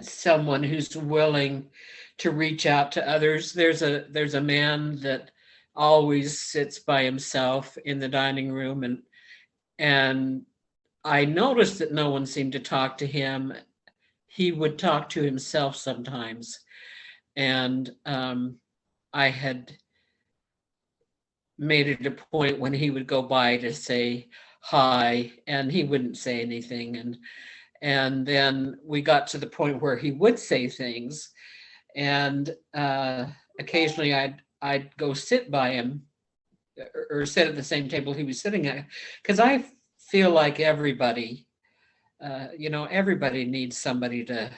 someone who's willing to reach out to others. There's a man that always sits by himself in the dining room, and I noticed that no one seemed to talk to him. He would talk to himself sometimes, and I had made it a point when he would go by to say hi, and he wouldn't say anything, and then we got to the point where he would say things, and occasionally I'd go sit by him, or sit at the same table he was sitting at, because I feel like everybody needs somebody to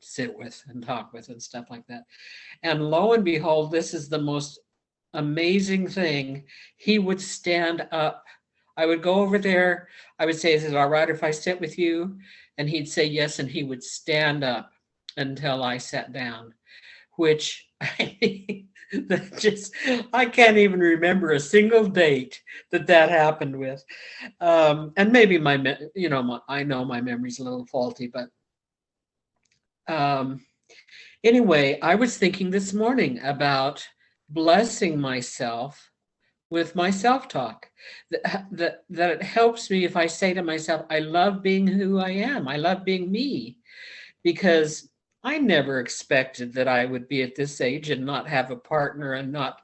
sit with and talk with and stuff like that. And lo and behold, this is the most amazing thing. He would stand up. I would go over there. I would say, "Is it all right if I sit with you?" And he'd say yes, and he would stand up until I sat down, which that just, I can't even remember a single date that happened with. And maybe I know my memory's a little faulty, but anyway, I was thinking this morning about blessing myself with my self-talk. That it helps me if I say to myself, I love being who I am. I love being me, because I never expected that I would be at this age and not have a partner and not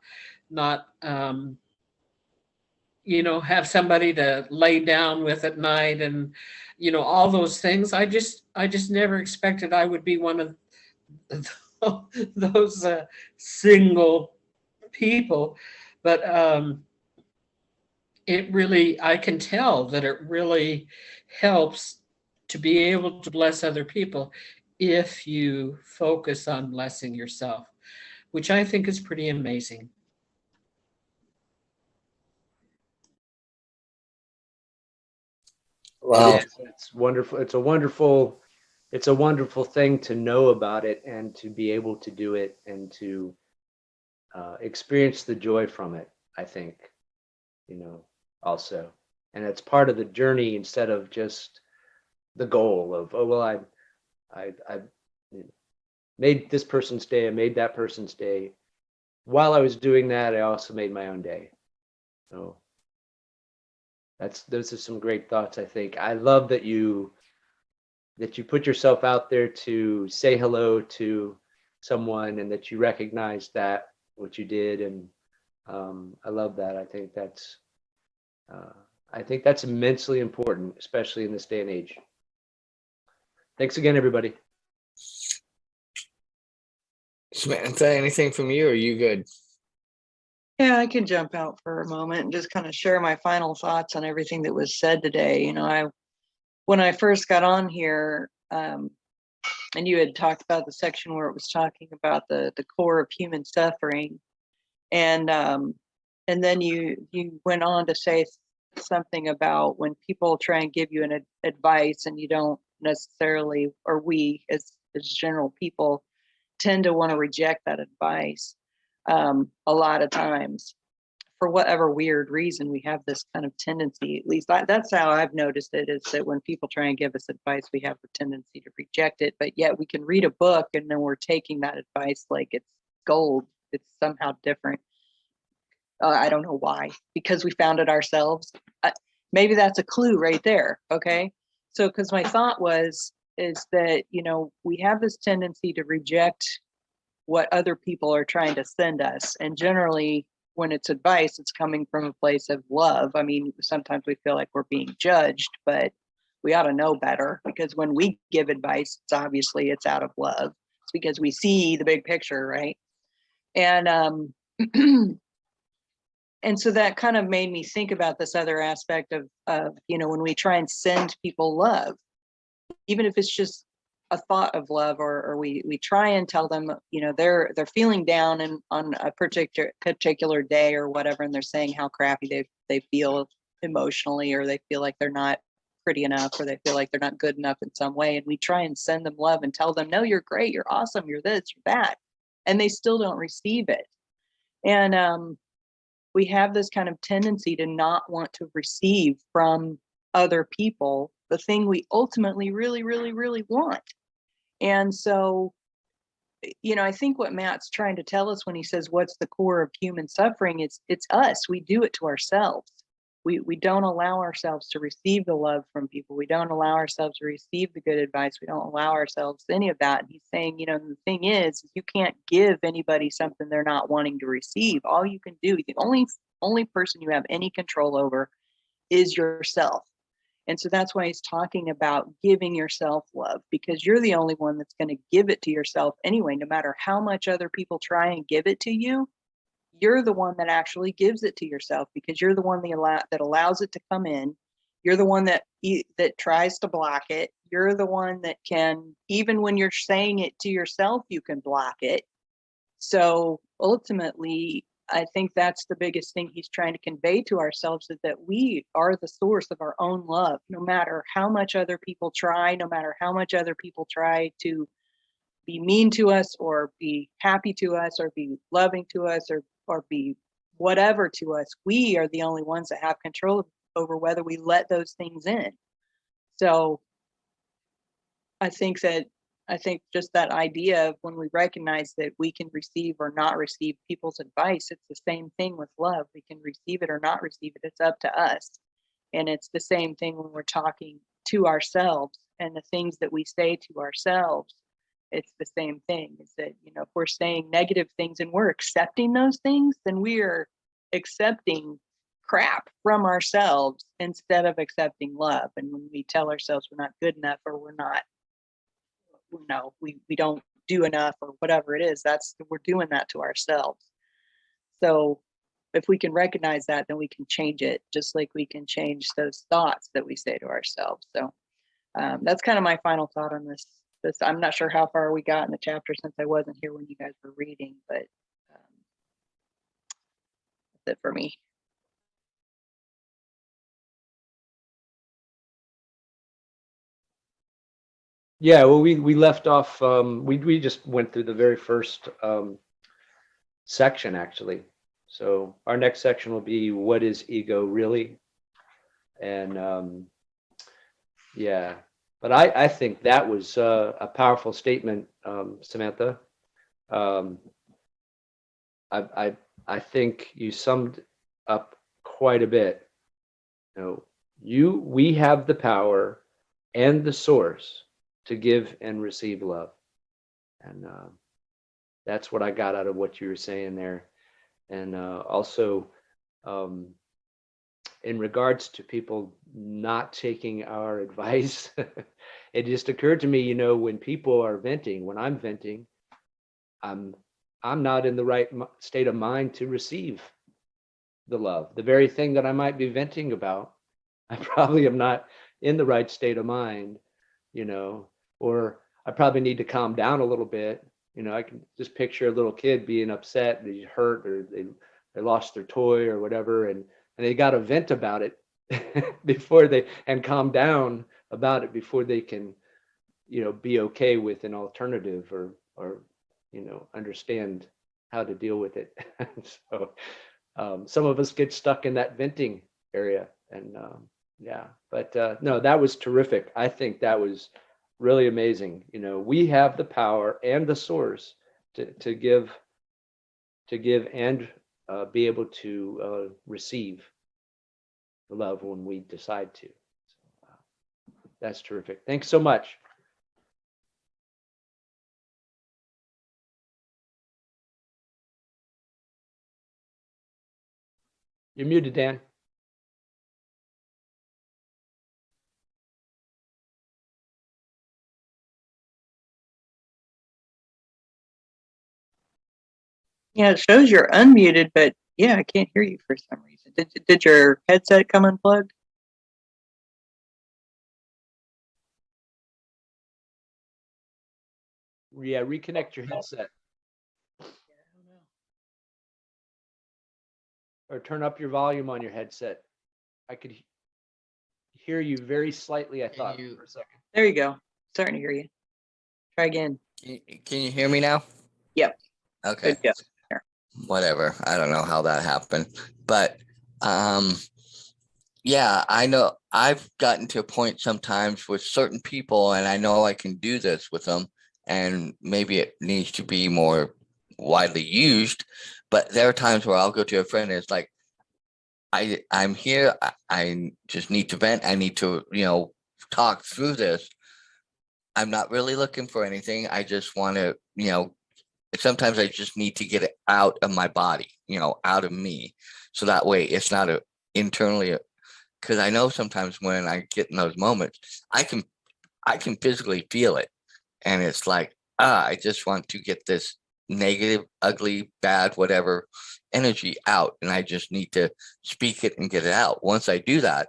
have somebody to lay down with at night, and all those things. I just never expected I would be one of those single people. But I can tell that it really helps to be able to bless other people if you focus on blessing yourself, which I think is pretty amazing. Wow. It's wonderful. It's a wonderful thing to know about it and to be able to do it and to experience the joy from it, I think, also. And it's part of the journey instead of just the goal of, oh, well, I made this person's day, I made that person's day. While I was doing that, I also made my own day. So those are some great thoughts, I think. I love that you put yourself out there to say hello to someone and that you recognize that what you did. And I love that. I think that's immensely important, especially in this day and age. Thanks again, everybody. Samantha, anything from you, or are you good? Yeah, I can jump out for a moment and just kind of share my final thoughts on everything that was said today. When I first got on here, and you had talked about the section where it was talking about the core of human suffering, and then you went on to say something about when people try and give you an advice and you don't necessarily, or we as general people tend to want to reject that advice. A lot of times, for whatever weird reason, we have this kind of tendency, at least that's how I've noticed it, is that when people try and give us advice, we have the tendency to reject it. But yet we can read a book and then we're taking that advice like it's gold. It's somehow different. I don't know why, because we found it ourselves. Maybe that's a clue right there. Okay. So, because my thought is that, we have this tendency to reject what other people are trying to send us. And generally, when it's advice, it's coming from a place of love. I mean, sometimes we feel like we're being judged, but we ought to know better, because when we give advice, it's out of love. It's because we see the big picture, right? And and so that kind of made me think about this other aspect of when we try and send people love, even if it's just a thought of love, or we try and tell them, they're feeling down and on a particular day or whatever, and they're saying how crappy they feel emotionally, or they feel like they're not pretty enough, or they feel like they're not good enough in some way, and we try and send them love and tell them, no, you're great, you're awesome, you're this, you're that, and they still don't receive it. And we have this kind of tendency to not want to receive from other people the thing we ultimately really, really, really want. And so, I think what Matt's trying to tell us when he says, what's the core of human suffering? It's us. We do it to ourselves. We don't allow ourselves to receive the love from people. We don't allow ourselves to receive the good advice. We don't allow ourselves any of that. And he's saying, the thing is you can't give anybody something they're not wanting to receive. All you can do, the only person you have any control over is yourself. And so that's why he's talking about giving yourself love, because you're the only one that's going to give it to yourself anyway. No matter how much other people try and give it to you, you're the one that actually gives it to yourself, because you're the one that allows it to come in. You're the one that tries to block it. You're the one that can, even when you're saying it to yourself, you can block it. So ultimately, I think that's the biggest thing he's trying to convey to ourselves, is that we are the source of our own love. No matter how much other people try, no matter how much other people try to be mean to us or be happy to us or be loving to us or be whatever to us. We are the only ones that have control over whether we let those things in. So I think just that idea of when we recognize that we can receive or not receive people's advice, it's the same thing with love. We can receive it or not receive it. It's up to us. And it's the same thing when we're talking to ourselves and the things that we say to ourselves. It's the same thing. Is that, if we're saying negative things and we're accepting those things, then we are accepting crap from ourselves instead of accepting love. And when we tell ourselves we're not good enough or we're not, we don't do enough or whatever it is, we're doing that to ourselves. So if we can recognize that, then we can change it, just like we can change those thoughts that we say to ourselves. So that's kind of my final thought on this. I'm not sure how far we got in the chapter since I wasn't here when you guys were reading, but that's it for me. Yeah, well, we left off. We just went through the very first section, actually. So our next section will be, what is ego really? And yeah, but I think that was a powerful statement, Samantha. I think you summed up quite a bit. We have the power and the source to give and receive love. And that's what I got out of what you were saying there. And also, in regards to people not taking our advice, it just occurred to me, when people are venting, when I'm venting, I'm not in the right state of mind to receive the love. The very thing that I might be venting about, I probably am not in the right state of mind, or I probably need to calm down a little bit. I can just picture a little kid being upset, they're hurt, or they lost their toy or whatever, and they got to vent about it and calm down about it before they can, be okay with an alternative or understand how to deal with it. So some of us get stuck in that venting area, and yeah, but no, that was terrific. I think that was really amazing. We have the power and the source to give and be able to receive the love when we decide to. So, that's terrific. Thanks so much. You're muted, Dan. Yeah, it shows you're unmuted, but yeah, I can't hear you for some reason. Did your headset come unplugged? Yeah, reconnect your headset. Or turn up your volume on your headset. I could hear you very slightly, I thought, for a second. There you go. Starting to hear you. Try again. Can you hear me now? Yep. Okay. Good. Whatever. I don't know how that happened, but yeah, I know I've gotten to a point sometimes with certain people, and I know I can do this with them, and maybe it needs to be more widely used, but there are times where I'll go to a friend and it's like, I'm here. I just need to vent. I need to, talk through this. I'm not really looking for anything. I just want to, sometimes I just need to get it out of my body, out of me. So that way it's not internally, because I know sometimes when I get in those moments, I can physically feel it. And it's like, I just want to get this negative, ugly, bad, whatever energy out. And I just need to speak it and get it out. Once I do that,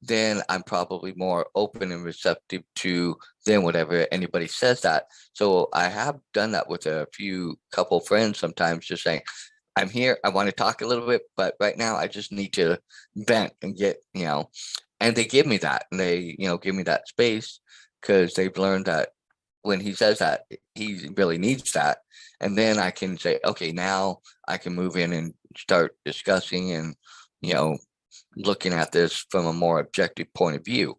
then I'm probably more open and receptive to then whatever anybody says that. So I have done that with a couple friends sometimes, just saying, I'm here, I want to talk a little bit, but right now I just need to vent and get, and they give me that, and they, give me that space, because they've learned that when he says that, he really needs that. And then I can say, okay, now I can move in and start discussing and, looking at this from a more objective point of view.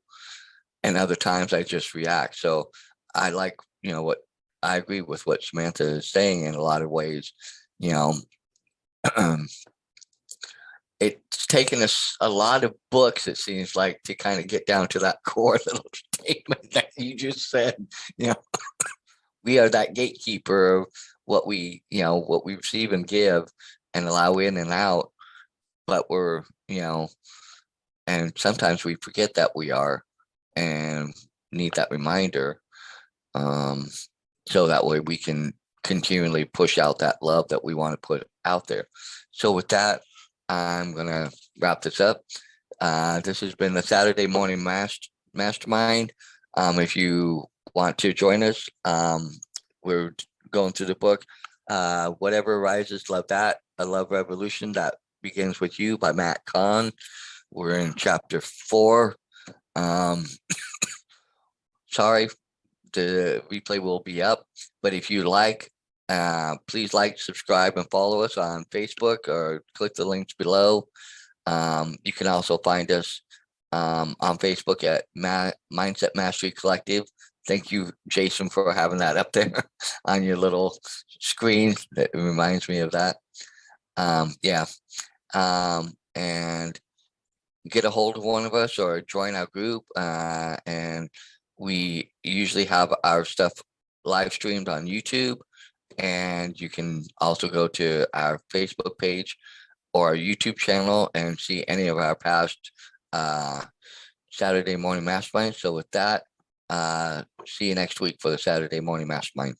And other times I just react. So I like, what I agree with what Samantha is saying in a lot of ways. It's taken us a lot of books, it seems like, to kind of get down to that core little statement that you just said. We are that gatekeeper of what we receive and give and allow in and out. But we're, and sometimes we forget that we are and need that reminder. So that way we can continually push out that love that we want to put out there. So with that, I'm going to wrap this up. This has been the Saturday Morning Mastermind. If you want to join us, we're going through the book, Whatever Arises, Love That, A Love Revolution That Begins With You by Matt Kahn. We're in chapter 4. Sorry, the replay will be up, but if you like, please like, subscribe, and follow us on Facebook or click the links below. You can also find us on Facebook at Mindset Mastery Collective. Thank you, Jason, for having that up there on your little screen. That reminds me of that. And get a hold of one of us or join our group. And we usually have our stuff live streamed on YouTube. And you can also go to our Facebook page or our YouTube channel and see any of our past Saturday Morning Mastermind. So with that, see you next week for the Saturday Morning Mastermind.